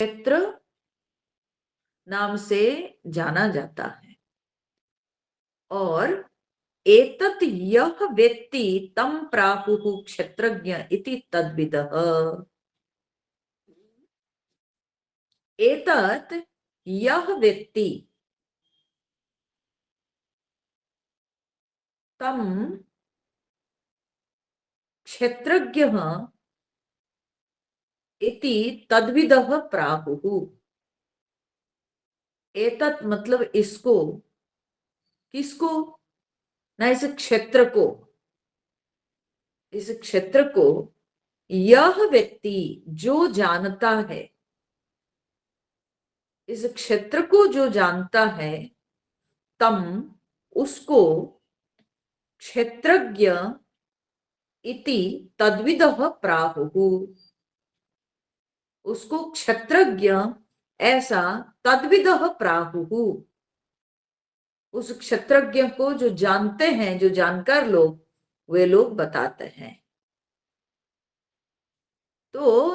क्षेत्र नाम से जाना जाता है। और एतत् यह वेत्ति तं प्राहुः क्षेत्रज्ञ इति तद्विदः। एतत् यह वेत्ति तं क्षेत्रज्ञः इति तद्विदः प्राहुः। एतत् मतलब इसको, किसको? ना इस क्षेत्र को, इस क्षेत्र को यह व्यक्ति जो जानता है, इस क्षेत्र को जो जानता है, तम उसको क्षेत्रज्ञ इति तद्विदः प्राहुः। उसको क्षेत्रज्ञ ऐसा तद्विदः प्राहुः, उस क्षेत्रज्ञ को जो जानते हैं, जो जानकार लोग, वे लोग बताते हैं। तो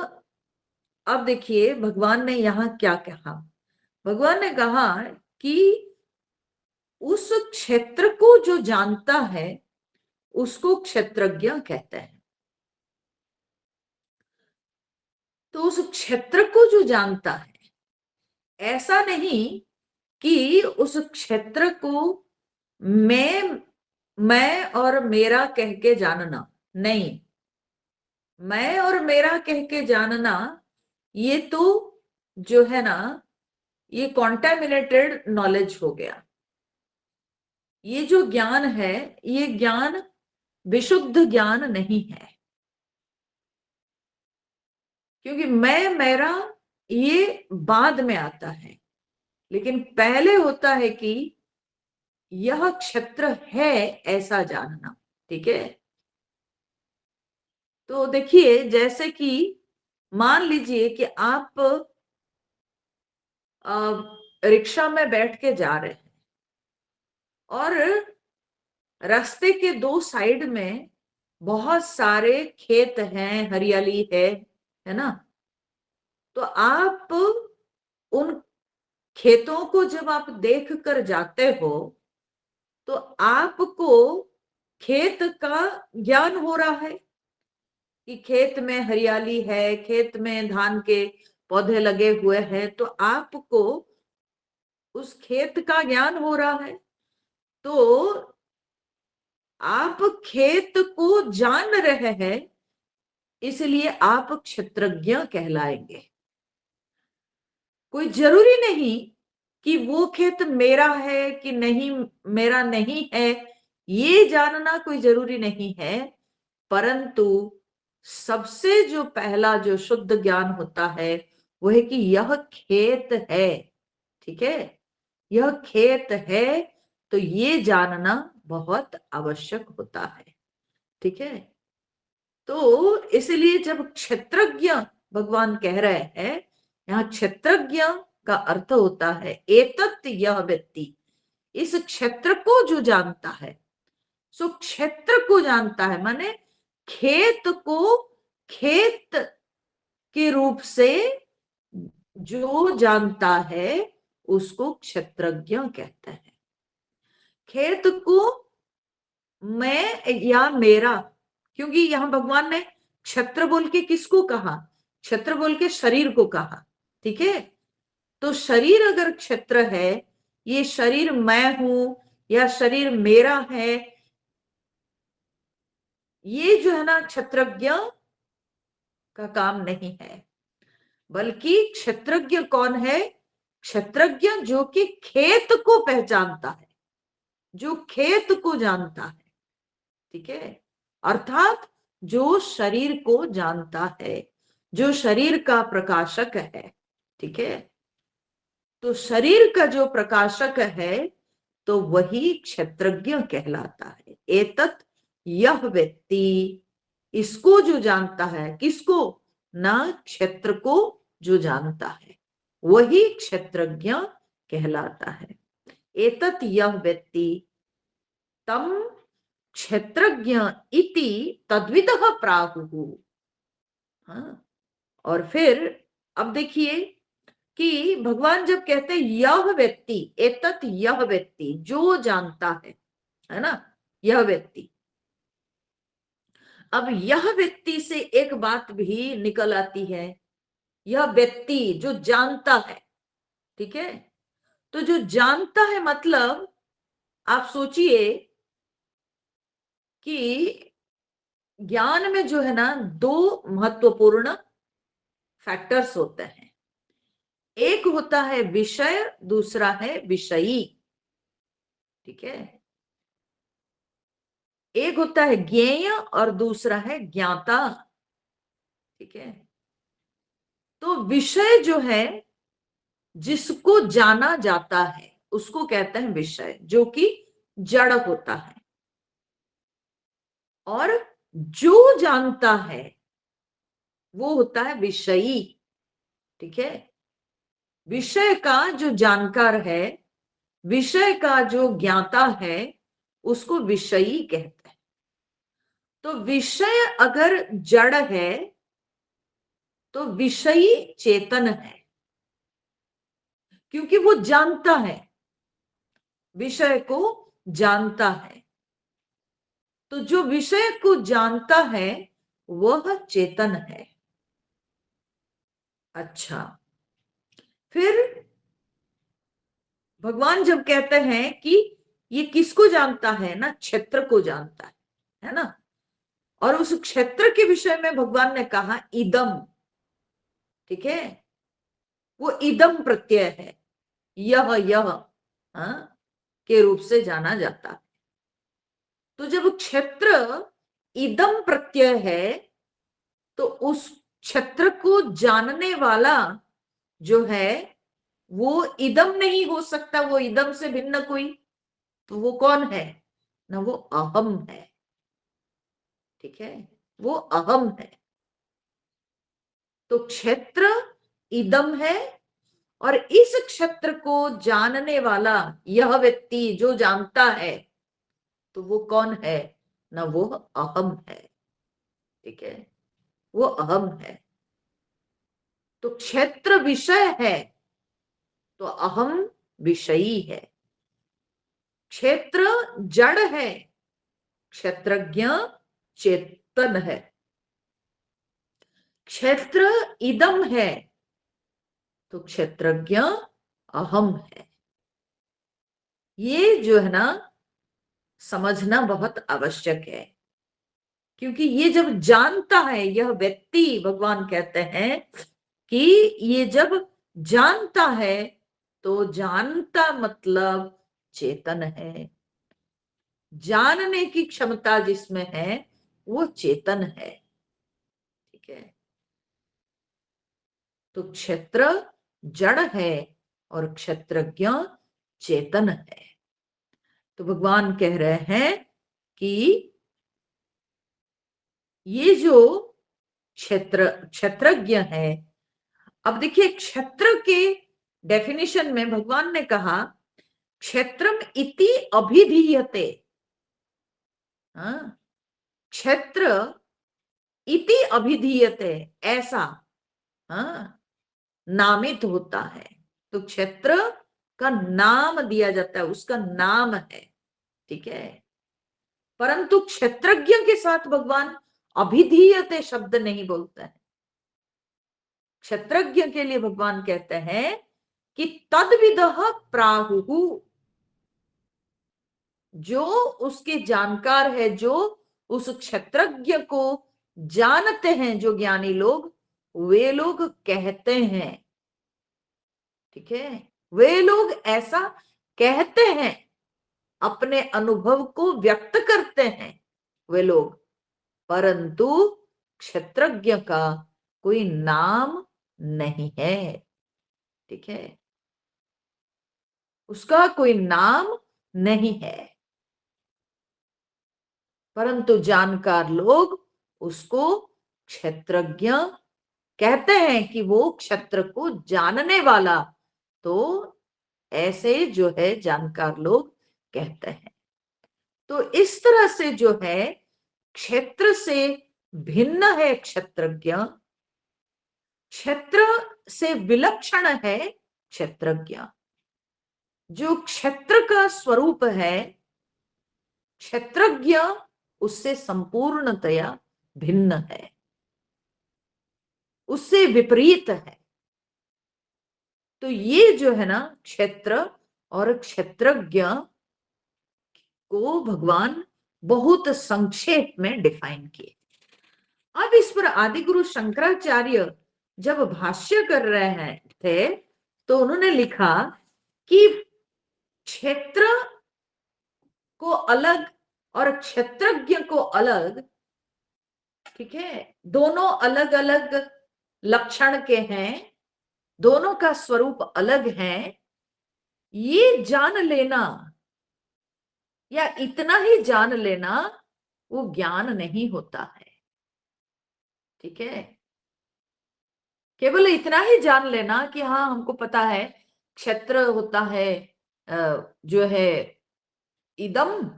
अब देखिए भगवान ने यहां क्या कहा। भगवान ने कहा कि उस क्षेत्र को जो जानता है उसको क्षेत्रज्ञ कहते हैं। तो उस क्षेत्र को जो जानता है, ऐसा नहीं कि उस क्षेत्र को मैं और मेरा कह के जानना, नहीं। मैं और मेरा कह के जानना ये तो जो है ना, ये कॉन्टेमिनेटेड नॉलेज हो गया। ये जो ज्ञान है, ये ज्ञान विशुद्ध ज्ञान नहीं है। क्योंकि मैं मेरा ये बाद में आता है, लेकिन पहले होता है कि यह क्षेत्र है ऐसा जानना। ठीक है। तो देखिए जैसे कि मान लीजिए कि आप रिक्शा में बैठ के जा रहे हैं और रास्ते के दो साइड में बहुत सारे खेत हैं, हरियाली है ना। तो आप उन खेतों को जब आप देख कर जाते हो तो आपको खेत का ज्ञान हो रहा है कि खेत में हरियाली है, खेत में धान के पौधे लगे हुए हैं, तो आपको उस खेत का ज्ञान हो रहा है। तो आप खेत को जान रहे हैं, इसलिए आप क्षेत्रज्ञ कहलाएंगे। कोई जरूरी नहीं कि वो खेत मेरा है कि नहीं, मेरा नहीं है, ये जानना कोई जरूरी नहीं है। परंतु सबसे जो पहला जो शुद्ध ज्ञान होता है वो है कि यह खेत है। ठीक है। यह खेत है, तो ये जानना बहुत आवश्यक होता है। ठीक है। तो इसलिए जब क्षेत्रज्ञ भगवान कह रहे हैं, यहाँ क्षेत्रज्ञ का अर्थ होता है एतत् यह व्यक्ति, इस क्षेत्र को जो जानता है। सो क्षेत्र को जानता है माने खेत को खेत के रूप से जो जानता है उसको क्षेत्रज्ञ कहते हैं। खेत को मैं या मेरा, क्योंकि यहां भगवान ने क्षेत्र बोल के किसको कहा? क्षेत्र बोल के शरीर को कहा। ठीक है। तो शरीर अगर क्षेत्र है, ये शरीर मैं हूं या शरीर मेरा है, ये जो है ना क्षेत्रज्ञ का काम नहीं है। बल्कि क्षेत्रज्ञ कौन है? क्षेत्रज्ञ जो कि खेत को पहचानता है, जो खेत को जानता है। ठीक है। अर्थात जो शरीर को जानता है, जो शरीर का प्रकाशक है। ठीक है। तो शरीर का जो प्रकाशक है तो वही क्षेत्रज्ञ कहलाता है। एतत् यह व्यक्ति, इसको जो जानता है, किसको? ना क्षेत्र को जो जानता है वही क्षेत्रज्ञ कहलाता है। एतत् यह व्यक्ति तम क्षेत्रज्ञ इति तद्विदः प्राहुः। हाँ। और फिर अब देखिए कि भगवान जब कहते हैं यह व्यक्ति, एतत् यह व्यक्ति, जो जानता है ना, यह व्यक्ति। अब यह व्यक्ति से एक बात भी निकल आती है, यह व्यक्ति जो जानता है, ठीक है। तो जो जानता है मतलब आप सोचिए कि ज्ञान में जो है ना, दो महत्वपूर्ण फैक्टर्स होते हैं। एक होता है विषय, दूसरा है विषयी, ठीक है। एक होता है ज्ञेय और दूसरा है ज्ञाता, ठीक है। तो विषय जो है, जिसको जाना जाता है उसको कहते हैं विषय, जो कि जड़ होता है। और जो जानता है वो होता है विषयी, ठीक है। विषय का जो जानकार है, विषय का जो ज्ञाता है, उसको विषयी कहते हैं। तो विषय अगर जड़ है तो विषयी चेतन है, क्योंकि वो जानता है, विषय को जानता है। तो जो विषय को जानता है वह चेतन है। अच्छा, फिर भगवान जब कहते हैं कि ये किसको जानता है ना, क्षेत्र को जानता है ना। और उस क्षेत्र के विषय में भगवान ने कहा इदम, ठीक है। वो इदम प्रत्यय है, यह के रूप से जाना जाता है। तो जब क्षेत्र इदम प्रत्यय है तो उस क्षेत्र को जानने वाला जो है वो इदम नहीं हो सकता, वो इदम से भिन्न कोई। तो वो कौन है ना, वो अहम है, ठीक है। वो अहम है। तो क्षेत्र इदम है और इस क्षेत्र को जानने वाला यह व्यक्ति जो जानता है, तो वो कौन है ना, वो अहम है, ठीक है। वो अहम है। तो क्षेत्र विषय है तो अहम विषयी है। क्षेत्र जड़ है, क्षेत्रज्ञ चेतन है। क्षेत्र इदम है तो क्षेत्रज्ञ अहम है। ये जो है ना, समझना बहुत आवश्यक है, क्योंकि ये जब जानता है, यह व्यक्ति भगवान कहते हैं कि ये जब जानता है तो जानता मतलब चेतन है। जानने की क्षमता जिसमें है वो चेतन है, ठीक है। तो क्षेत्र जड़ है और क्षेत्रज्ञ चेतन है। तो भगवान कह रहे हैं कि ये जो क्षेत्रज्ञ है। अब देखिए, क्षेत्र के डेफिनेशन में भगवान ने कहा क्षेत्रम इति अभिधीयते। क्षेत्र इति अभिधीयते, ऐसा नामित होता है। तो क्षेत्र का नाम दिया जाता है, उसका नाम है, ठीक है। परंतु क्षेत्रज्ञ के साथ भगवान अभिधीयते शब्द नहीं बोलते हैं। क्षेत्रज्ञ के लिए भगवान कहते हैं कि तद्विदः प्राहुः, जो उसके जानकार है, जो उस क्षेत्रज्ञ को जानते हैं, जो ज्ञानी लोग, वे लोग कहते हैं, ठीक है। वे लोग ऐसा कहते हैं, अपने अनुभव को व्यक्त करते हैं वे लोग। परंतु क्षेत्रज्ञ का कोई नाम नहीं है, ठीक है। उसका कोई नाम नहीं है, परंतु जानकार लोग उसको क्षेत्रज्ञ कहते हैं कि वो क्षेत्र को जानने वाला। तो ऐसे जो है जानकार लोग कहते हैं। तो इस तरह से जो है क्षेत्र से भिन्न है क्षेत्रज्ञ, क्षेत्र से विलक्षण है क्षेत्रज्ञ। जो क्षेत्र का स्वरूप है क्षेत्रज्ञ उससे संपूर्णतया भिन्न है, उससे विपरीत है। तो ये जो है ना क्षेत्र और क्षेत्रज्ञ को भगवान बहुत संक्षेप में डिफाइन किए। अब इस पर आदिगुरु शंकराचार्य जब भाष्य कर रहे हैं थे तो उन्होंने लिखा कि क्षेत्र को अलग और क्षेत्रज्ञ को अलग, ठीक है, दोनों अलग अलग लक्षण के हैं, दोनों का स्वरूप अलग है। ये जान लेना या इतना ही जान लेना वो ज्ञान नहीं होता है, ठीक है। केवल इतना ही जान लेना कि हाँ हमको पता है क्षेत्र होता है जो है इदम,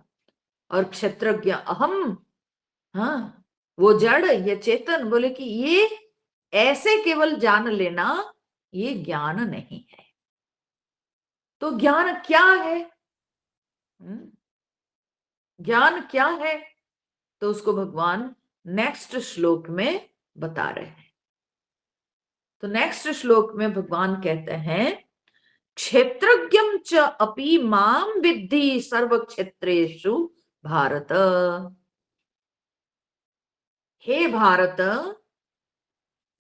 और क्षेत्रज्ञ अहम, हाँ वो जड़ ये चेतन, बोले कि ये ऐसे केवल जान लेना ये ज्ञान नहीं है। तो ज्ञान क्या है? ज्ञान क्या है? तो उसको भगवान नेक्स्ट श्लोक में बता रहे हैं। तो नेक्स्ट श्लोक में भगवान कहते हैं क्षेत्रज्ञम च अपि माम विद्धि सर्व क्षेत्रेषु भारत। हे भारत,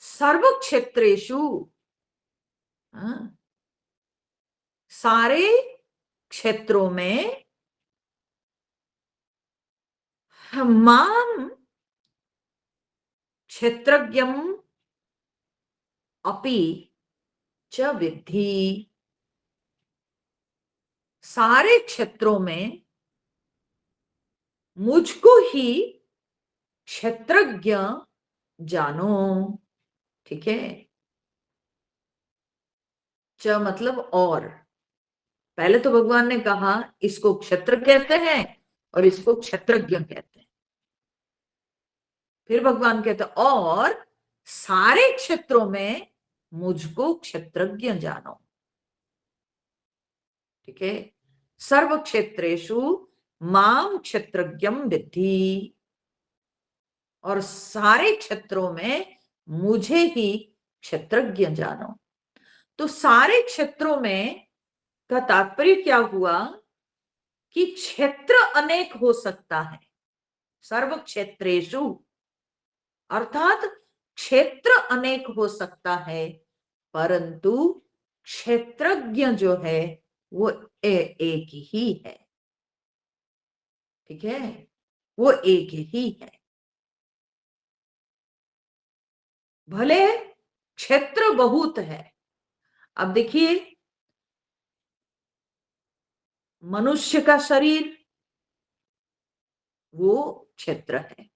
सर्व क्षेत्रेषु, सारे क्षेत्रों में, माम क्षेत्रज्ञम अपि च विद्धि, सारे क्षेत्रों में मुझको ही क्षेत्रज्ञ जानो, ठीक है। च मतलब और, पहले तो भगवान ने कहा इसको क्षेत्र कहते हैं और इसको क्षेत्रज्ञ कहते हैं। फिर भगवान कहते और सारे क्षेत्रों में मुझको क्षेत्रज्ञ जानो, ठीक है। सर्व क्षेत्रेषु माम क्षेत्रज्ञम विद्धि, और सारे क्षेत्रों में मुझे ही क्षेत्रज्ञ जानो। तो सारे क्षेत्रों में का तात्पर्य क्या हुआ कि क्षेत्र अनेक हो सकता है, सर्व क्षेत्रेषु अर्थात क्षेत्र अनेक हो सकता है, परंतु क्षेत्रज्ञ जो है वो एक ही है, ठीक है, वो एक ही है। भले क्षेत्र बहुत है। अब देखिए मनुष्य का शरीर वो क्षेत्र है,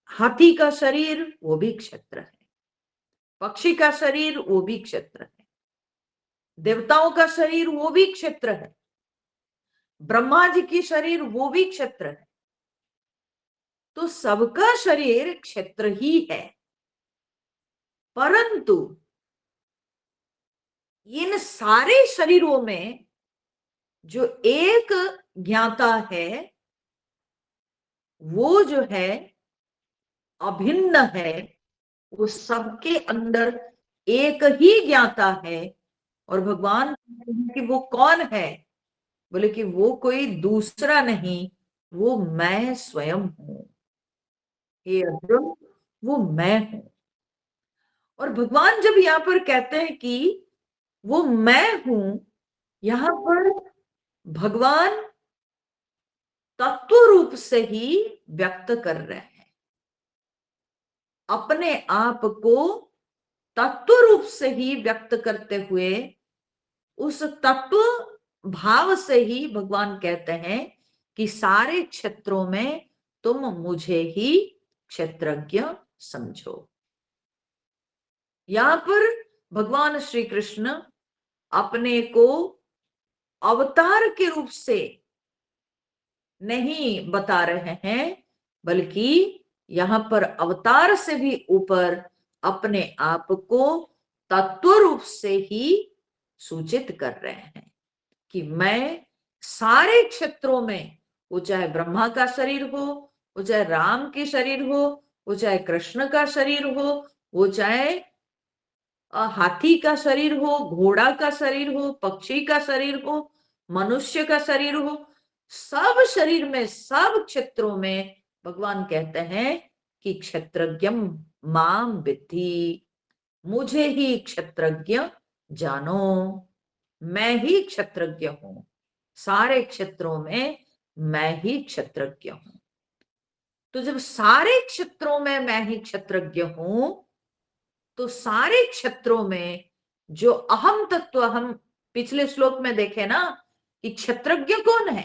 हाथी का शरीर वो भी क्षेत्र है, पक्षी का शरीर वो भी क्षेत्र है, देवताओं का शरीर वो भी क्षेत्र है, ब्रह्मा जी की शरीर वो भी क्षेत्र है। तो सबका शरीर क्षेत्र ही है, परंतु इन सारे शरीरों में जो एक ज्ञाता है वो जो है अभिन्न है, वो सबके अंदर एक ही ज्ञाता है। और भगवान कि वो कौन है? बोले कि वो कोई दूसरा नहीं, वो मैं स्वयं हूं। हे अर्जुन, वो मैं हूं। और भगवान जब यहाँ पर कहते हैं कि वो मैं हूं, यहां पर भगवान तत्व रूप से ही व्यक्त कर रहे हैं, अपने आप को तत्व रूप से ही व्यक्त करते हुए उस तत्व भाव से ही भगवान कहते हैं कि सारे क्षेत्रों में तुम मुझे ही क्षेत्रज्ञ समझो। यहां पर भगवान श्री कृष्ण अपने को अवतार के रूप से नहीं बता रहे हैं, बल्कि यहाँ पर अवतार से भी ऊपर अपने आप को तत्व रूप से ही सूचित कर रहे हैं कि मैं सारे क्षेत्रों में, वो चाहे ब्रह्मा का शरीर हो, वो चाहे राम के शरीर हो, वो चाहे कृष्ण का शरीर हो, वो चाहे हाथी का शरीर हो, घोड़ा का शरीर हो, पक्षी का शरीर हो, मनुष्य का शरीर हो, सब शरीर में, सब क्षेत्रों में भगवान कहते हैं कि क्षेत्रज्ञम माम विद्धि, मुझे ही क्षेत्रज्ञ जानो, मैं ही क्षेत्रज्ञ हूं, सारे क्षेत्रों में मैं ही क्षेत्रज्ञ हूं। तो जब सारे क्षेत्रों में मैं ही क्षेत्रज्ञ हूं, तो सारे क्षेत्रों में जो अहम तत्व, हम पिछले श्लोक में देखे ना कि क्षेत्रज्ञ कौन है,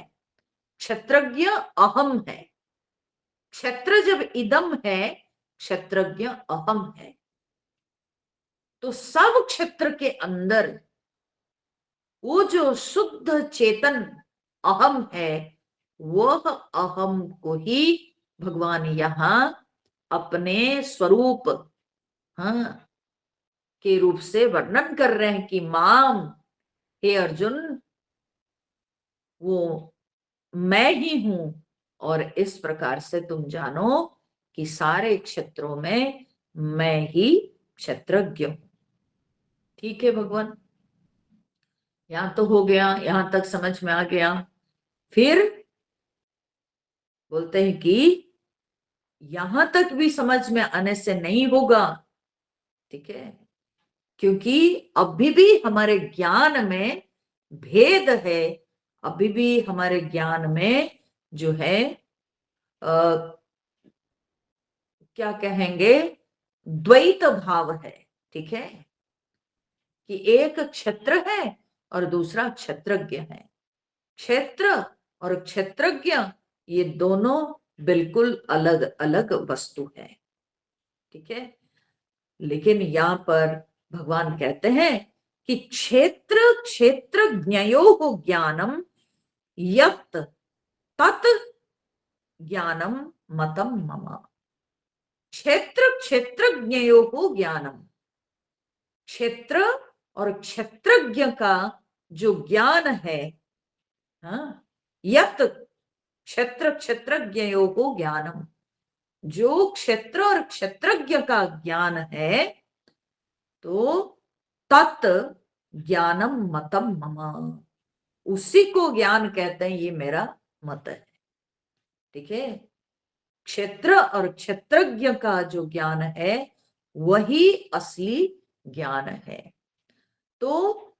क्षेत्रज्ञ अहम है। क्षेत्र जब इदम है, क्षेत्रज्ञ अहम है। तो सब क्षेत्र के अंदर वो जो शुद्ध चेतन अहम है, वह अहम को ही भगवान यहां अपने स्वरूप, हाँ, के रूप से वर्णन कर रहे हैं कि माम, हे अर्जुन, वो मैं ही हूं। और इस प्रकार से तुम जानो कि सारे क्षेत्रों में मैं ही क्षेत्रज्ञ हूं। ठीक है भगवान, यहां तो हो गया, यहां तक समझ में आ गया। फिर बोलते हैं कि यहां तक भी समझ में आने से नहीं होगा, ठीक है, क्योंकि अभी भी हमारे ज्ञान में भेद है, अभी भी हमारे ज्ञान में जो है क्या कहेंगे, द्वैत भाव है। ठीक है, कि एक क्षेत्र है और दूसरा क्षेत्रज्ञ है। क्षेत्र और क्षेत्रज्ञ ये दोनों बिल्कुल अलग अलग वस्तु है। ठीक है, लेकिन यहां पर भगवान कहते हैं कि क्षेत्र क्षेत्रज्ञयो ज्ञानम यत् तत् ज्ञानम मतम मम। क्षेत्र क्षेत्रज्ञयो ज्ञानम, क्षेत्र और क्षेत्रज्ञ का जो ज्ञान है, हाँ, यत् क्षेत्र क्षेत्रज्ञयो ज्ञानम, जो क्षेत्र और क्षेत्रज्ञ का ज्ञान है, तो तत् ज्ञानम मतम मम, उसी को ज्ञान कहते हैं, ये मेरा मत है। ठीक है, क्षेत्र और क्षेत्रज्ञ का जो ज्ञान है वही असली ज्ञान है। तो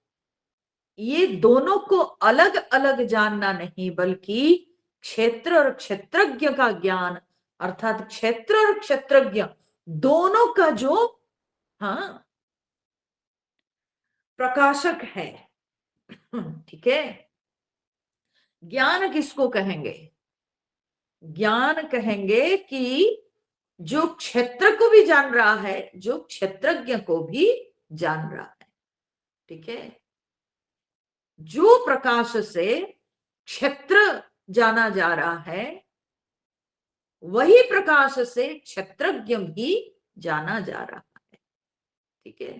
ये दोनों को अलग अलग जानना नहीं, बल्कि क्षेत्र और क्षेत्रज्ञ का ज्ञान, अर्थात क्षेत्र और क्षेत्रज्ञ दोनों का जो, हाँ, प्रकाशक है। ठीक है, ज्ञान किसको कहेंगे, ज्ञान कहेंगे कि जो क्षेत्र को भी जान रहा है, जो क्षेत्रज्ञ को भी जान रहा है। ठीक है, जो प्रकाश से क्षेत्र जाना जा रहा है, वही प्रकाश से क्षेत्रज्ञ भी जाना जा रहा है। ठीक है,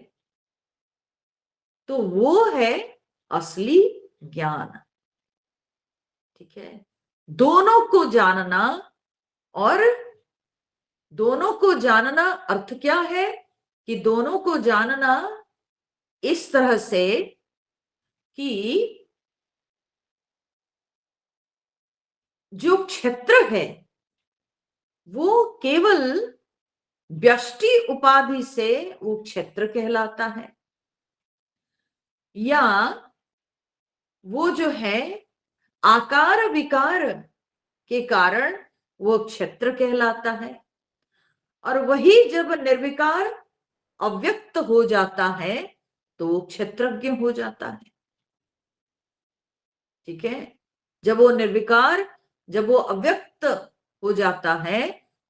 तो वो है असली ज्ञान। ठीक है, दोनों को जानना, और दोनों को जानना अर्थ क्या है कि दोनों को जानना इस तरह से कि जो क्षेत्र है वो केवल व्यष्टि उपाधि से वो क्षेत्र कहलाता है, या वो जो है आकार विकार के कारण वो क्षेत्र कहलाता है, और वही जब निर्विकार अव्यक्त हो जाता है तो वो क्षेत्रज्ञ हो जाता है। ठीक है, जब वो निर्विकार, जब वो अव्यक्त हो जाता है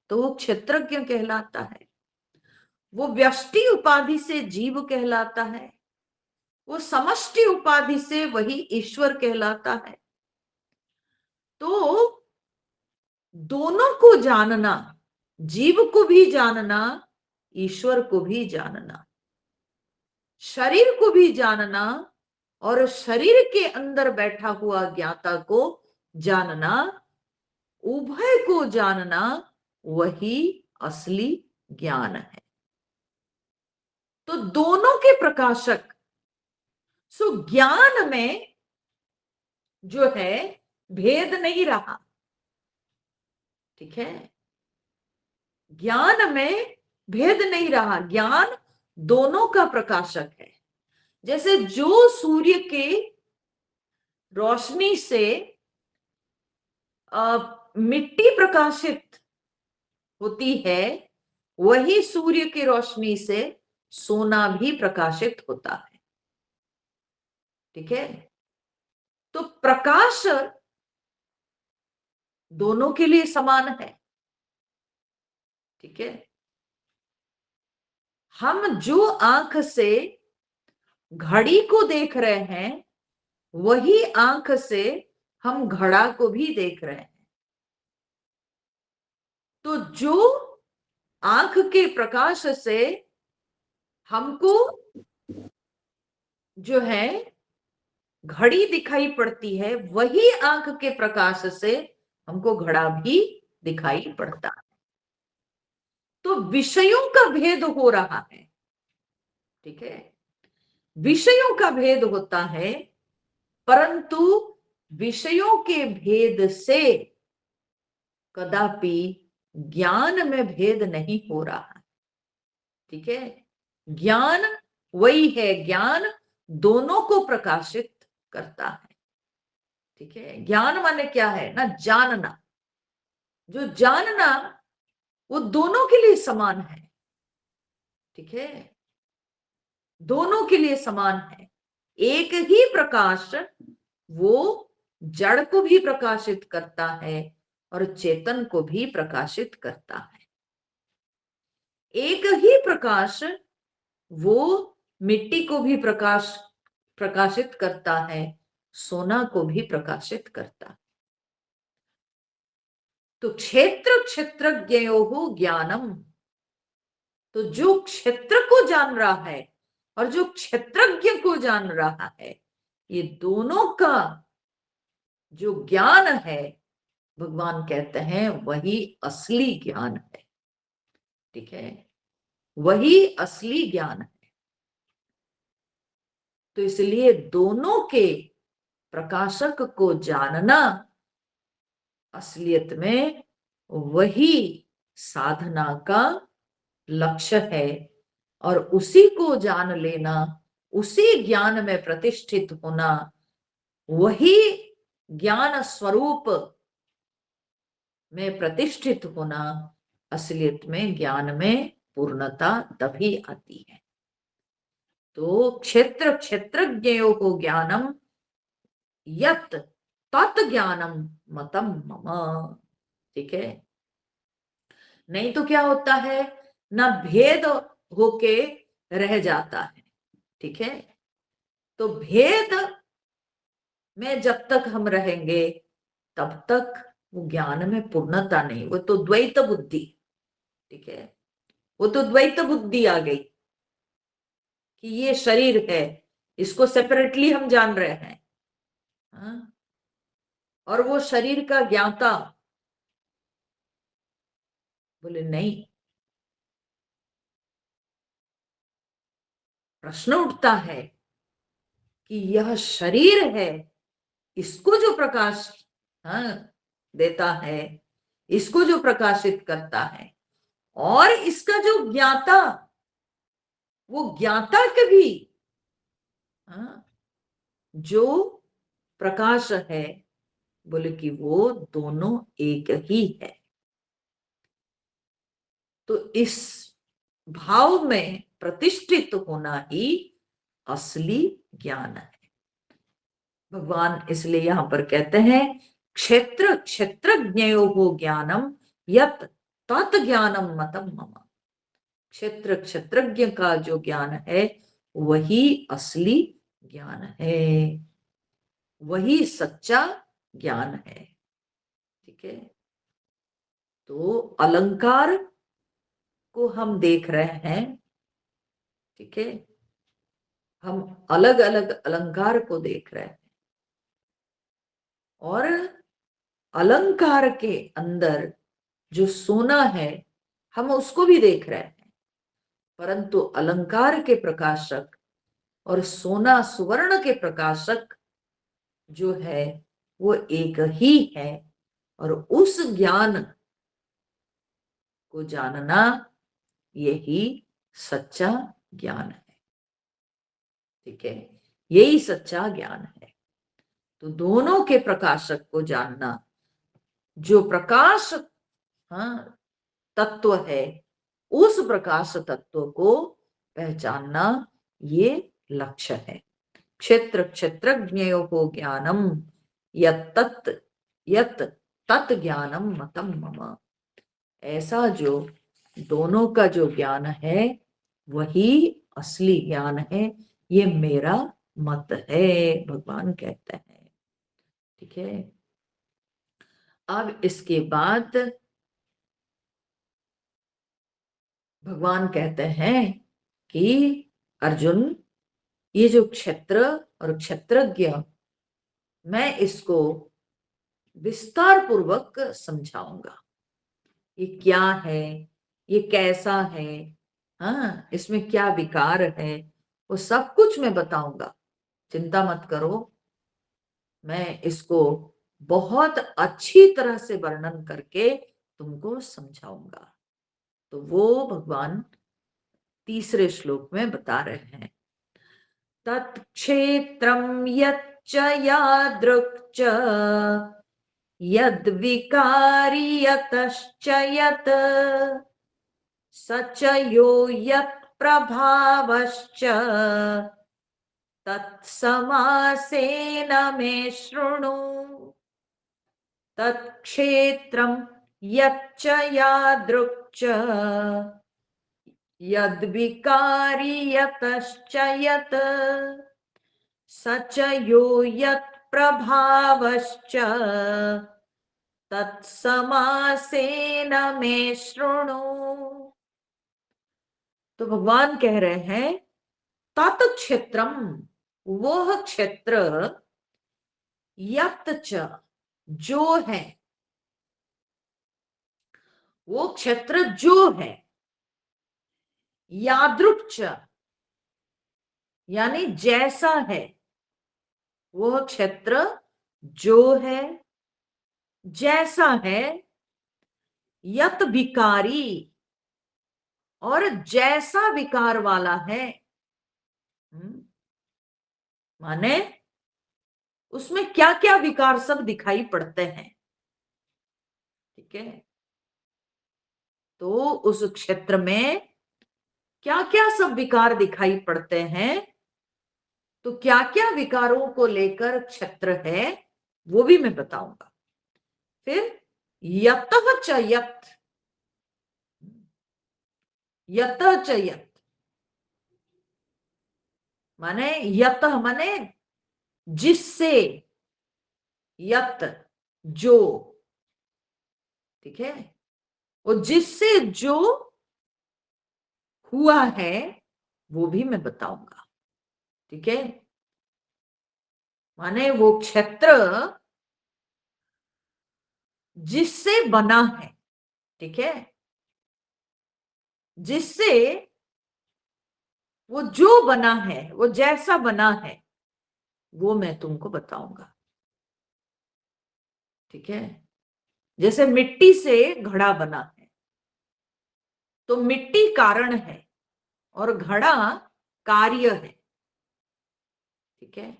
तो वो क्षेत्रज्ञ कहलाता है। वो व्यष्टि उपाधि से जीव कहलाता है, वो समष्टि उपाधि से वही ईश्वर कहलाता है। तो दोनों को जानना, जीव को भी जानना, ईश्वर को भी जानना, शरीर को भी जानना और शरीर के अंदर बैठा हुआ ज्ञाता को जानना, उभय को जानना, वही असली ज्ञान है। तो दोनों के प्रकाशक। सो ज्ञान में जो है भेद नहीं रहा, ठीक है, ज्ञान में भेद नहीं रहा, ज्ञान दोनों का प्रकाशक है। जैसे जो सूर्य के रोशनी से मिट्टी प्रकाशित होती है, वही सूर्य की रोशनी से सोना भी प्रकाशित होता है, ठीक है। तो प्रकाश दोनों के लिए समान है, ठीक है। हम जो आंख से घड़ी को देख रहे हैं, वही आंख से हम घड़ा को भी देख रहे हैं। तो जो आंख के प्रकाश से हमको जो है घड़ी दिखाई पड़ती है, वही आंख के प्रकाश से हमको घड़ा भी दिखाई पड़ता है। तो विषयों का भेद हो रहा है, ठीक है, विषयों का भेद होता है, परंतु विषयों के भेद से कदापि ज्ञान में भेद नहीं हो रहा, ठीक है। ज्ञान वही है, ज्ञान दोनों को प्रकाशित करता है, ठीक है। ज्ञान माने क्या है ना, जानना। जो जानना वो दोनों के लिए समान है, ठीक है, दोनों के लिए समान है। एक ही प्रकाश वो जड़ को भी प्रकाशित करता है और चेतन को भी प्रकाशित करता है। एक ही प्रकाश वो मिट्टी को भी प्रकाशित करता है, सोना को भी प्रकाशित करता है। तो क्षेत्र क्षेत्रज्ञयोः ज्ञानम, तो जो क्षेत्र को जान रहा है और जो क्षेत्रज्ञ को जान रहा है, ये दोनों का जो ज्ञान है, भगवान कहते हैं वही असली ज्ञान है, ठीक है, वही असली ज्ञान है। तो इसलिए दोनों के प्रकाशक को जानना असलियत में वही साधना का लक्ष्य है, और उसी को जान लेना, उसी ज्ञान में प्रतिष्ठित होना, वही ज्ञान स्वरूप में प्रतिष्ठित होना, असलियत में ज्ञान में पूर्णता तभी आती है। तो क्षेत्र क्षेत्रज्ञयों को ज्ञानम यत तत् ज्ञानम मतम मम, ठीक है। नहीं तो क्या होता है ना, भेद होके रह जाता है, ठीक है। तो भेद में जब तक हम रहेंगे तब तक वो ज्ञान में पूर्णता नहीं, वो तो द्वैत बुद्धि, ठीक है, वो तो द्वैत बुद्धि आ गई कि ये शरीर है, इसको सेपरेटली हम जान रहे हैं, हाँ? और वो शरीर का ज्ञाता बोले नहीं। प्रश्न उठता है कि यह शरीर है, इसको जो प्रकाश, हाँ, देता है, इसको जो प्रकाशित करता है, और इसका जो ज्ञाता, वो ज्ञाता कभी, हाँ, जो प्रकाश है, बोले कि वो दोनों एक ही है। तो इस भाव में प्रतिष्ठित होना ही असली ज्ञान है। भगवान इसलिए यहां पर कहते हैं क्षेत्र क्षेत्रज्ञयोः ज्ञानम यत तत् ज्ञानम मतम मम। क्षेत्र क्षेत्रज्ञ का जो ज्ञान है वही असली ज्ञान है, वही सच्चा ज्ञान है, ठीक है। तो अलंकार को हम देख रहे हैं, ठीक है, हम अलग अलग अलंकार को देख रहे हैं, और अलंकार के अंदर जो सोना है हम उसको भी देख रहे हैं, परंतु अलंकार के प्रकाशक और सोना सुवर्ण के प्रकाशक जो है वो एक ही है, और उस ज्ञान को जानना यही सच्चा ज्ञान है, ठीक है, यही सच्चा ज्ञान है। तो दोनों के प्रकाशक को जानना, जो प्रकाश, हाँ, तत्व है, उस प्रकाश तत्व को पहचानना ये लक्ष्य है। क्षेत्र क्षेत्रज्ञयो को ज्ञानम यत तत् ज्ञानम मतम मम। ऐसा जो दोनों का जो ज्ञान है वही असली ज्ञान है, ये मेरा मत है, भगवान कहते हैं, ठीक है। अब इसके बाद भगवान कहते हैं कि अर्जुन, ये जो क्षेत्र और क्षेत्रज्ञ, मैं इसको विस्तार पूर्वक समझाऊंगा, ये क्या है, ये कैसा है, हाँ, इसमें क्या विकार है, वो सब कुछ मैं बताऊंगा, चिंता मत करो। मैं इसको बहुत अच्छी तरह से वर्णन करके तुमको समझाऊंगा। तो वो भगवान तीसरे श्लोक में बता रहे हैं, तत्क्षेत्रम यच्च यादृक् च यद्विकारी यतश्च यत् स च यो यत् प्रभावश्च तत्समासेन मे शृणु। तत्क्षेत्रम यच्च यादृक् च यद्विकारी यतश्च यत् स च यो यत् प्रभावश्च तत्समासेन मे शृणु। तो भगवान कह रहे हैं, तत् क्षेत्रम, वह क्षेत्र, यत् च, जो है, वो क्षेत्र जो है, यादृक् च, यानी जैसा है, वह क्षेत्र जो है, जैसा है, यत विकारी, और जैसा विकार वाला है, माने उसमें क्या क्या विकार सब दिखाई पड़ते हैं, ठीक है। तो उस क्षेत्र में क्या क्या सब विकार दिखाई पड़ते हैं, तो क्या क्या विकारों को लेकर क्षेत्र है वो भी मैं बताऊंगा। फिर यतः च यत्, यतः च यत् माने, यतः माने जिससे, यत जो, ठीक है, वो जिससे जो हुआ है वो भी मैं बताऊंगा, ठीक है। माने वो क्षेत्र जिससे बना है, ठीक है, जिससे वो जो बना है, वो जैसा बना है वो मैं तुमको बताऊंगा, ठीक है। जैसे मिट्टी से घड़ा बना है, तो मिट्टी कारण है और घड़ा कार्य है, ठीक है।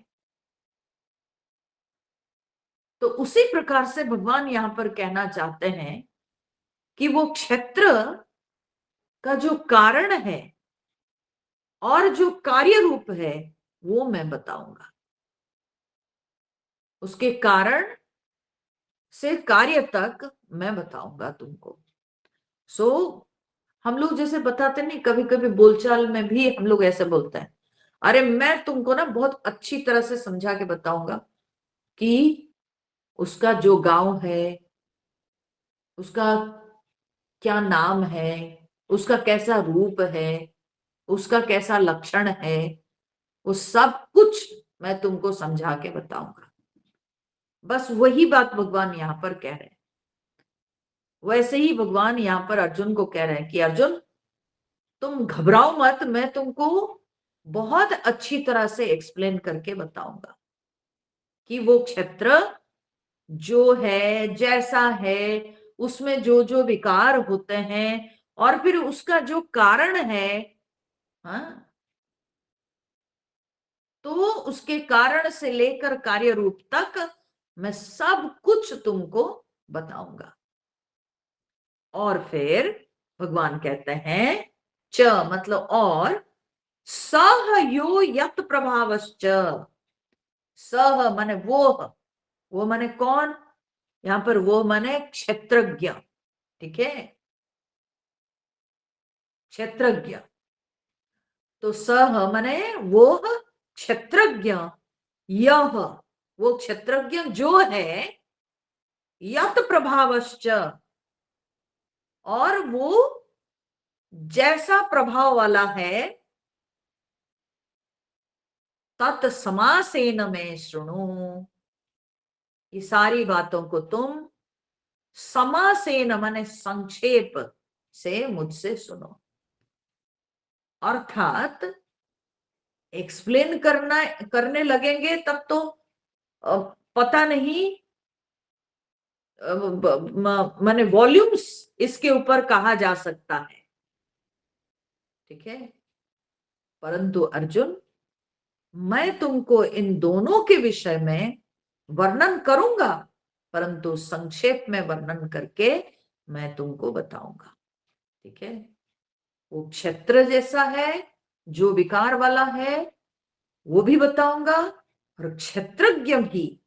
तो उसी प्रकार से भगवान यहां पर कहना चाहते हैं कि वो क्षेत्र का जो कारण है और जो कार्य रूप है वो मैं बताऊंगा, उसके कारण से कार्य तक मैं बताऊंगा तुमको। सो हम लोग जैसे बताते नहीं, कभी कभी बोलचाल में भी हम लोग ऐसे बोलते हैं, अरे मैं तुमको ना बहुत अच्छी तरह से समझा के बताऊंगा कि उसका जो गांव है, उसका क्या नाम है, उसका कैसा रूप है, उसका कैसा लक्षण है, वो सब कुछ मैं तुमको समझा के बताऊंगा। बस वही बात भगवान यहां पर कह रहे हैं। वैसे ही भगवान यहां पर अर्जुन को कह रहे हैं कि अर्जुन, तुम घबराओ मत, मैं तुमको बहुत अच्छी तरह से एक्सप्लेन करके बताऊंगा कि वो क्षेत्र जो है, जैसा है, उसमें जो जो विकार होते हैं, और फिर उसका जो कारण है, हाँ, तो उसके कारण से लेकर कार्य रूप तक मैं सब कुछ तुमको बताऊंगा। और फिर भगवान कहते हैं च मतलब और, सह यो यत प्रभावश्च। सह माने वो माने कौन, यहां पर वो माने क्षेत्रज्ञ। ठीक है, क्षेत्रज्ञ। तो सह माने वो क्षेत्रज्ञ, यह वो क्षेत्रज्ञ जो है, यत प्रभावश्च और वो जैसा प्रभाव वाला है, तत् समासेन में सुनो। ये सारी बातों को तुम समासेन माने संक्षेप से मुझसे सुनो। अर्थात एक्सप्लेन करने लगेंगे तब तो पता नहीं, माने वॉल्यूम्स इसके ऊपर कहा जा सकता है। ठीक है, परंतु अर्जुन, मैं तुमको इन दोनों के विषय में वर्णन करूंगा, परंतु संक्षेप में वर्णन करके मैं तुमको बताऊंगा। ठीक है, वो क्षेत्र जैसा है, जो विकार वाला है, वो भी बताऊंगा, और क्षेत्रज्ञ भी,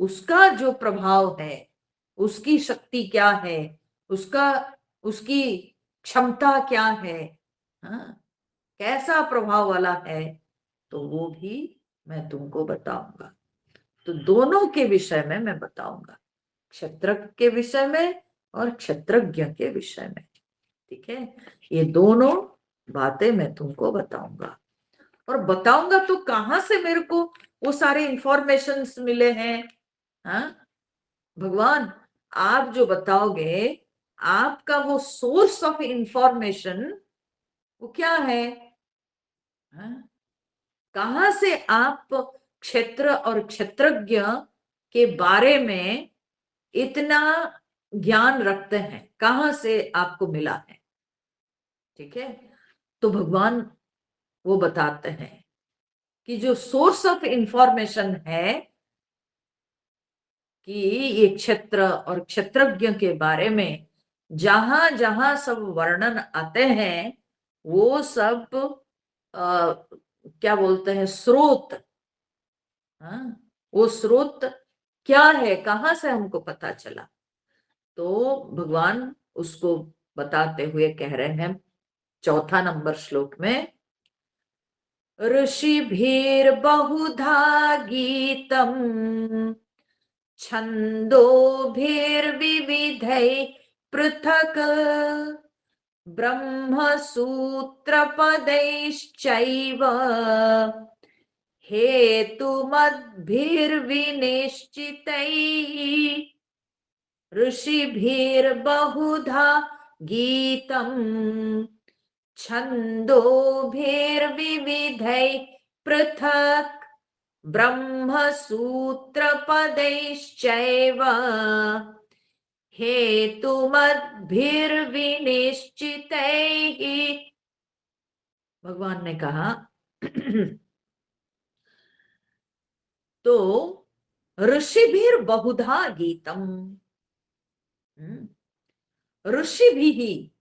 उसका जो प्रभाव है, उसकी शक्ति क्या है, उसका उसकी क्षमता क्या है, हाँ, कैसा प्रभाव वाला है, तो वो भी मैं तुमको बताऊंगा। तो दोनों के विषय में मैं बताऊंगा, क्षेत्र के विषय में और क्षेत्रज्ञ के विषय में। ठीक है, ये दोनों बातें मैं तुमको बताऊंगा। और बताऊंगा तो कहां से मेरे को वो सारे इंफॉर्मेशंस मिले हैं, हाँ भगवान, आप जो बताओगे, आपका वो सोर्स ऑफ इंफॉर्मेशन वो क्या है, हाँ? कहां से आप क्षेत्र और क्षेत्रज्ञ के बारे में इतना ज्ञान रखते हैं, कहां से आपको मिला है। ठीक है, तो भगवान वो बताते हैं कि जो सोर्स ऑफ इंफॉर्मेशन है कि ये क्षेत्र और क्षेत्रज्ञ के बारे में जहां जहां सब वर्णन आते हैं, वो सब क्या बोलते हैं, स्रोत, हाँ, वो स्रोत क्या है, कहां से हमको पता चला। तो भगवान उसको बताते हुए कह रहे हैं चौथा नंबर श्लोक में, ऋषिभिर्बहुधा गीतम छन्दोभिर्विविधैः पृथक् ब्रह्मसूत्रपदैश्चैव हेतुमद्भिर्विनिश्चितैः। ऋषिभिर्बहुधा गीतम् छन्दोभिर्विविधैः पृथक् ब्रह्मसूत्रपदैश्चैव हेतुमद्भिर्विनिश्चितैः। भगवान ने कहा तो ऋषिभिर बहुधा गीतम, ऋषि भी ही,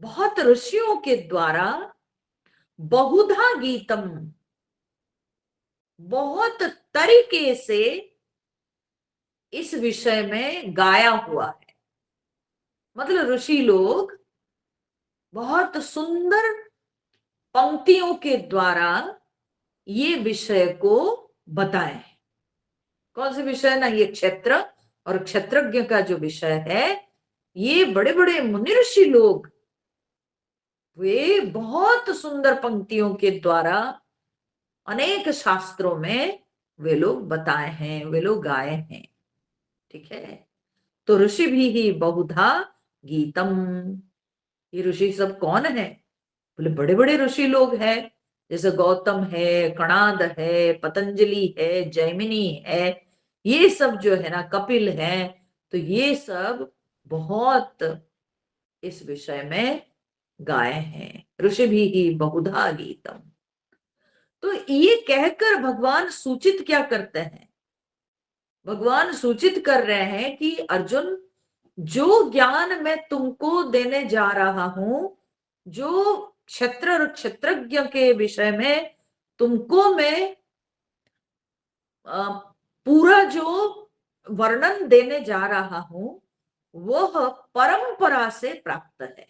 बहुत ऋषियों के द्वारा, बहुधा गीतम, बहुत तरीके से इस विषय में गाया हुआ है। मतलब ऋषि लोग बहुत सुंदर पंक्तियों के द्वारा ये विषय को बताए। कौन से विषय ना, ये क्षेत्र और क्षेत्रज्ञ का जो विषय है, ये बड़े बड़े मुनि ऋषि लोग वे बहुत सुंदर पंक्तियों के द्वारा अनेक शास्त्रों में वे लोग बताए हैं, वे लोग गाए हैं। ठीक है। तो ऋषि भी ही बहुधा गीतम। ये ऋषि सब कौन है? बोले बड़े बड़े ऋषि लोग हैं, जैसे गौतम है, कणाद है, पतंजलि है, जैमिनी है, ये सब जो है ना, कपिल है। तो ये सब बहुत इस विषय में गाए हैं। ऋषि भी ही बहुधा गीतम। तो ये कहकर भगवान सूचित क्या करते हैं? भगवान सूचित कर रहे हैं कि अर्जुन, जो ज्ञान मैं तुमको देने जा रहा हूं, जो क्षेत्र और क्षेत्रज्ञ के विषय में तुमको मैं पूरा जो वर्णन देने जा रहा हूं, वह परंपरा से प्राप्त है।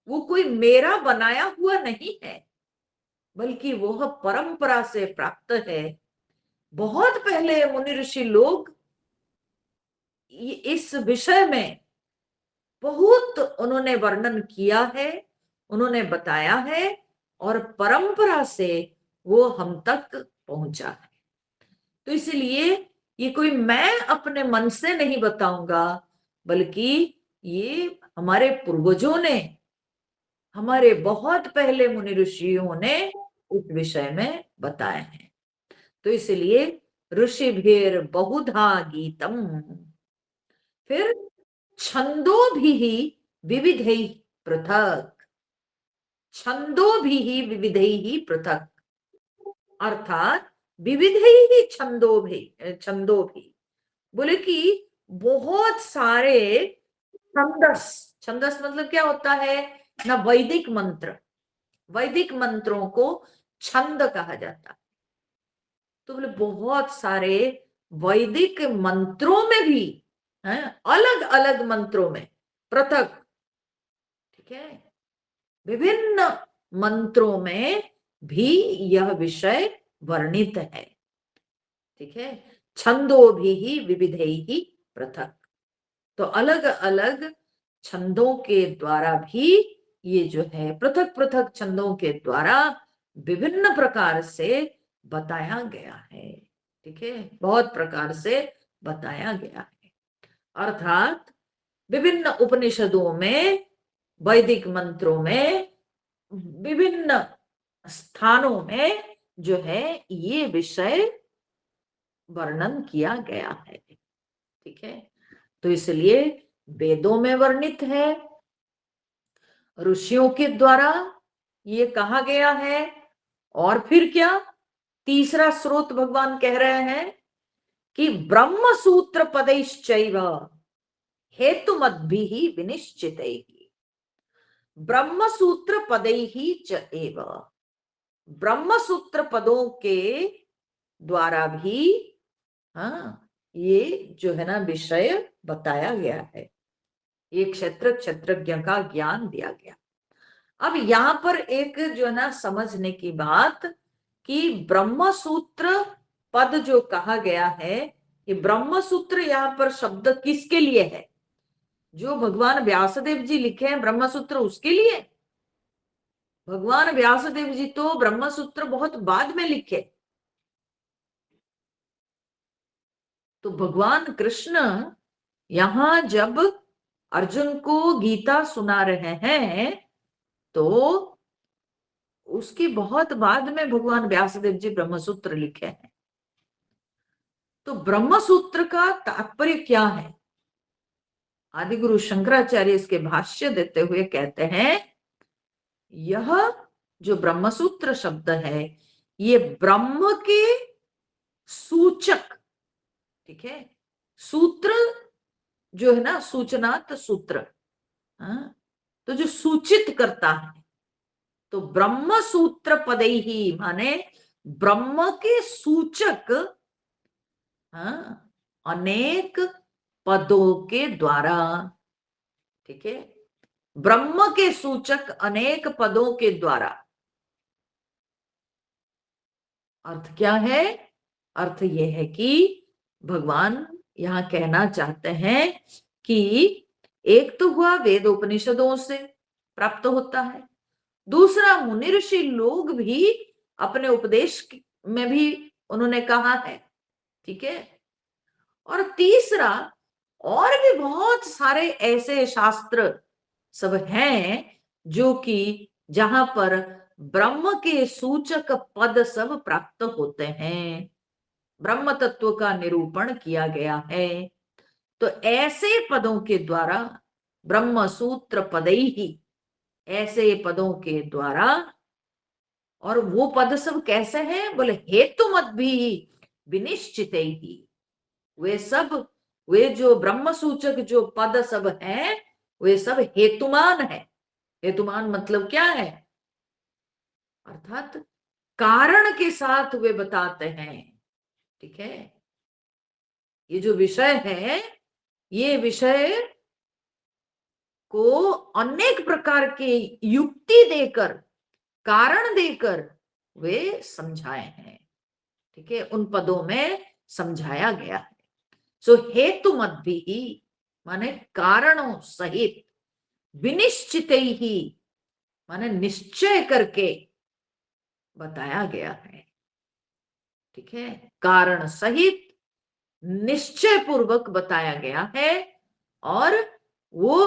वो कोई मेरा बनाया हुआ नहीं है, बल्कि वह परंपरा से प्राप्त है। बहुत पहले मुनि ऋषि लोग इस विषय में बहुत उन्होंने वर्णन किया है, उन्होंने बताया है, और परंपरा से वो हम तक पहुंचा है। तो इसलिए ये कोई मैं अपने मन से नहीं बताऊंगा, बल्कि ये हमारे पूर्वजों ने, हमारे बहुत पहले मुनि ऋषियों ने इस विषय में बताए हैं। तो इसलिए ऋषिभिर बहुधा गीतम। फिर छंदो भी ही विविधै पृथक। छंदो भी ही विविधै ही पृथक, अर्थात विविधै ही छंदो भी बोले कि बहुत सारे छंदस। छंदस मतलब क्या होता है ना? वैदिक मंत्र। वैदिक मंत्रों को छंद कहा जाता। तो बोले बहुत सारे वैदिक मंत्रों में भी है, अलग अलग मंत्रों में पृथक। ठीक है। विभिन्न मंत्रों में भी यह विषय वर्णित है। ठीक है। छंदो भी ही विविधे ही पृथक। तो अलग अलग छंदों के द्वारा भी ये जो है, पृथक पृथक छंदों के द्वारा विभिन्न प्रकार से बताया गया है। ठीक है। बहुत प्रकार से बताया गया है। अर्थात विभिन्न उपनिषदों में, वैदिक मंत्रों में, विभिन्न स्थानों में जो है ये विषय वर्णन किया गया है। ठीक है। तो इसलिए वेदों में वर्णित है, ऋषियों के द्वारा ये कहा गया है। और फिर क्या? तीसरा स्रोत भगवान कह रहे हैं कि ब्रह्म सूत्र पदैश्चैव हेतु मद्भि विनिश्चित। ब्रह्म सूत्र पदै ही च एव। ब्रह्म सूत्र पदों के द्वारा भी हाँ, ये जो है ना विषय बताया गया है। ये क्षेत्र क्षेत्रज्ञ का ज्ञान दिया गया। अब यहां पर एक जो है ना समझने की बात, कि ब्रह्म सूत्र पद जो कहा गया है, ये ब्रह्म सूत्र यहाँ पर शब्द किसके लिए है? जो भगवान व्यासदेव जी लिखे हैं ब्रह्म सूत्र, उसके लिए। भगवान व्यासदेव जी तो ब्रह्म सूत्र बहुत बाद में लिखे। तो भगवान कृष्ण यहां जब अर्जुन को गीता सुना रहे हैं, तो उसके बहुत बाद में भगवान व्यासदेव जी ब्रह्मसूत्र लिखे हैं। तो ब्रह्मसूत्र का तात्पर्य क्या है? आदि गुरु शंकराचार्य इसके भाष्य देते हुए कहते हैं, यह जो ब्रह्मसूत्र शब्द है, ये ब्रह्म के सूचक। ठीक है। सूत्र जो है ना, सूचनात् सूत्र, हाँ? तो जो सूचित करता है, तो ब्रह्म सूत्र पदे ही माने ब्रह्म के सूचक, हाँ, अनेक पदों के द्वारा। ठीक है। ब्रह्म के सूचक अनेक पदों के द्वारा। अर्थ क्या है? अर्थ यह है कि भगवान यहां कहना चाहते हैं कि एक तो हुआ वेद उपनिषदों से प्राप्त होता है। दूसरा, मुनि ऋषि लोग भी अपने उपदेश में भी उन्होंने कहा है, ठीक है। और तीसरा, और भी बहुत सारे ऐसे शास्त्र सब हैं जो कि जहां पर ब्रह्म के सूचक पद सब प्राप्त होते हैं, ब्रह्म तत्व का निरूपण किया गया है। तो ऐसे पदों के द्वारा, ब्रह्म सूत्र पदई ही, ऐसे पदों के द्वारा, और वो पद सब कैसे हैं बोले, हेतु मत भी विनिश्चित ही, वे सब, वे जो ब्रह्म सूचक जो पद सब हैं वे सब हेतुमान है। हेतुमान मतलब क्या है, अर्थात कारण के साथ वे बताते हैं, ठीक है। ये जो विषय है, ये विषय को अनेक प्रकार के युक्ति देकर, कारण देकर वे समझाए हैं, ठीक है, उन पदों में समझाया गया है। सो हेतु मत भी माने कारणों सहित, विनिश्चित ही माने निश्चय करके बताया गया है, ठीक है। कारण सहित निश्चय पूर्वक बताया गया है। और वो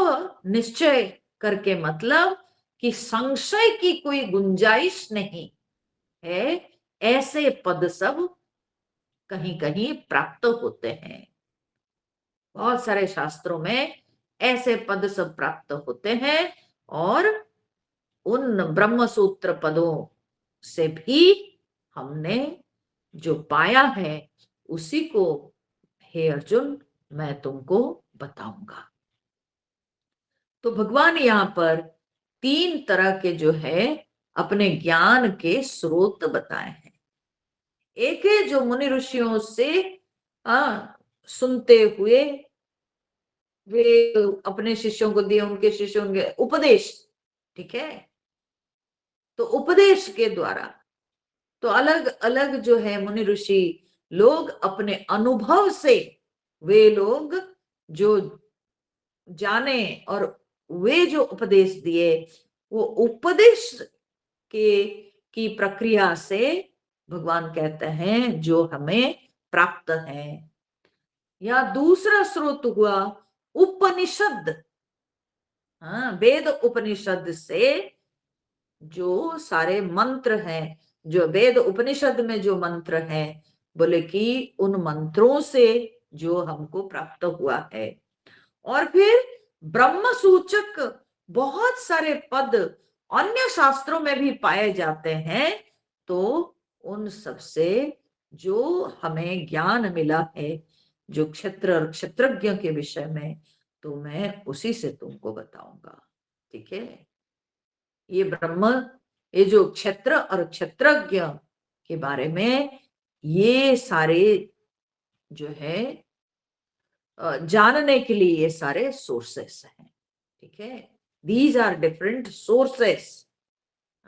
निश्चय करके मतलब कि संशय की कोई गुंजाइश नहीं है, ऐसे पद सब कहीं कहीं प्राप्त होते हैं। बहुत सारे शास्त्रों में ऐसे पद सब प्राप्त होते हैं, और उन ब्रह्म सूत्र पदों से भी हमने जो पाया है उसी को, हे अर्जुन, मैं तुमको बताऊंगा। तो भगवान यहां पर तीन तरह के जो है अपने ज्ञान के स्रोत बताए हैं। एक है जो मुनि ऋषियों से सुनते हुए वे अपने शिष्यों को दिए, उनके शिष्यों के उपदेश, ठीक है। तो उपदेश के द्वारा तो अलग अलग जो है मुनि ऋषि लोग अपने अनुभव से, वे लोग जो जाने और वे जो उपदेश दिए, वो उपदेश के की प्रक्रिया से भगवान कहते हैं जो हमें प्राप्त है। या दूसरा स्रोत हुआ उपनिषद, हाँ, वेद उपनिषद से जो सारे मंत्र हैं, जो वेद उपनिषद में जो मंत्र हैं, बोले कि उन मंत्रों से जो हमको प्राप्त हुआ है। और फिर ब्रह्म सूचक बहुत सारे पद अन्य शास्त्रों में भी पाए जाते हैं, तो उन सब से जो हमें ज्ञान मिला है, जो क्षेत्र और क्षेत्रज्ञ के विषय में, तो मैं उसी से तुमको बताऊंगा, ठीक है। ये ब्रह्म, ये जो क्षेत्र और क्षेत्रज्ञ के बारे में, ये सारे जो है जानने के लिए ये सारे सोर्सेस हैं, ठीक है। These are different sources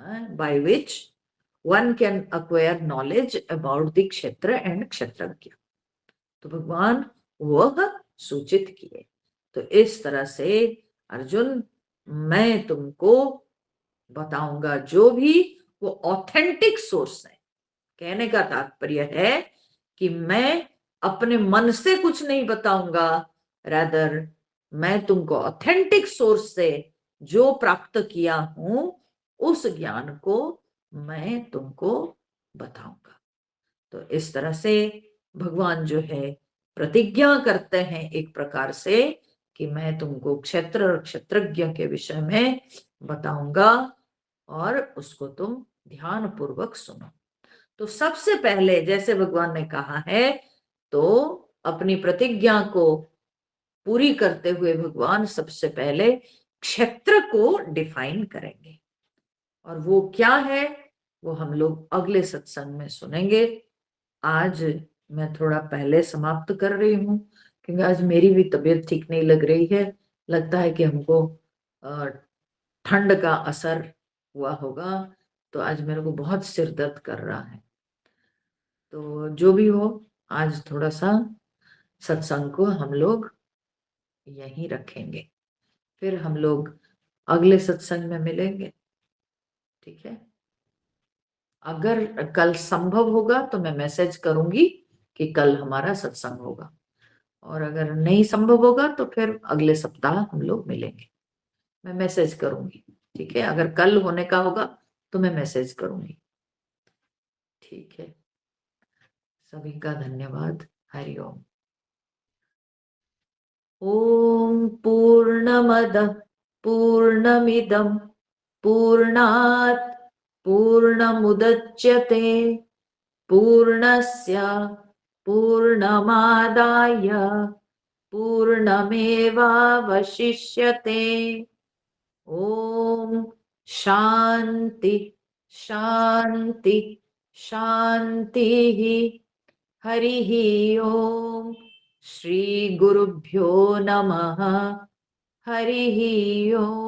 by which one can acquire knowledge about the क्षेत्र एंड क्षेत्रज्ञ। तो भगवान वह सूचित किए। तो इस तरह से अर्जुन, मैं तुमको बताऊंगा जो भी वो ऑथेंटिक सोर्स है। कहने का तात्पर्य है कि मैं अपने मन से कुछ नहीं बताऊंगा, रादर मैं तुमको ऑथेंटिक सोर्स से जो प्राप्त किया हूं उस ज्ञान को मैं तुमको बताऊंगा। तो इस तरह से भगवान जो है प्रतिज्ञा करते हैं एक प्रकार से कि मैं तुमको क्षेत्र और क्षेत्रज्ञ के विषय में बताऊंगा, और उसको तुम ध्यान पूर्वक सुनो। तो सबसे पहले जैसे भगवान ने कहा है, तो अपनी प्रतिज्ञा को पूरी करते हुए भगवान सबसे पहले क्षेत्र को डिफाइन करेंगे। और वो क्या है वो हम लोग अगले सत्संग में सुनेंगे। आज मैं थोड़ा पहले समाप्त कर रही हूँ, क्योंकि आज मेरी भी तबीयत ठीक नहीं लग रही है। लगता है कि हमको ठंड का असर हुआ होगा, तो आज मेरे को बहुत सिर दर्द कर रहा है। तो जो भी हो, आज थोड़ा सा सत्संग को हम लोग यहीं रखेंगे। फिर हम लोग अगले सत्संग में मिलेंगे। ठीक है, अगर कल संभव होगा तो मैं मैसेज करूंगी कि कल हमारा सत्संग होगा, और अगर नहीं संभव होगा तो फिर अगले सप्ताह हम लोग मिलेंगे। मैं मैसेज करूंगी। ठीक है, अगर कल होने का होगा तो मैं मैसेज करूंगी। ठीक है, सभी का धन्यवाद। हरि ओम। ओम पूर्णमद पूर्णमिदम पूर्णात् पूर्णमुदच्यते पूर्णस्य पूर्णमादाय पूर्णमेवावशिष्यते। ओम शांति शांति शांति। हरिः ओम। श्री गुरुभ्यो नमः। हरिः ओम।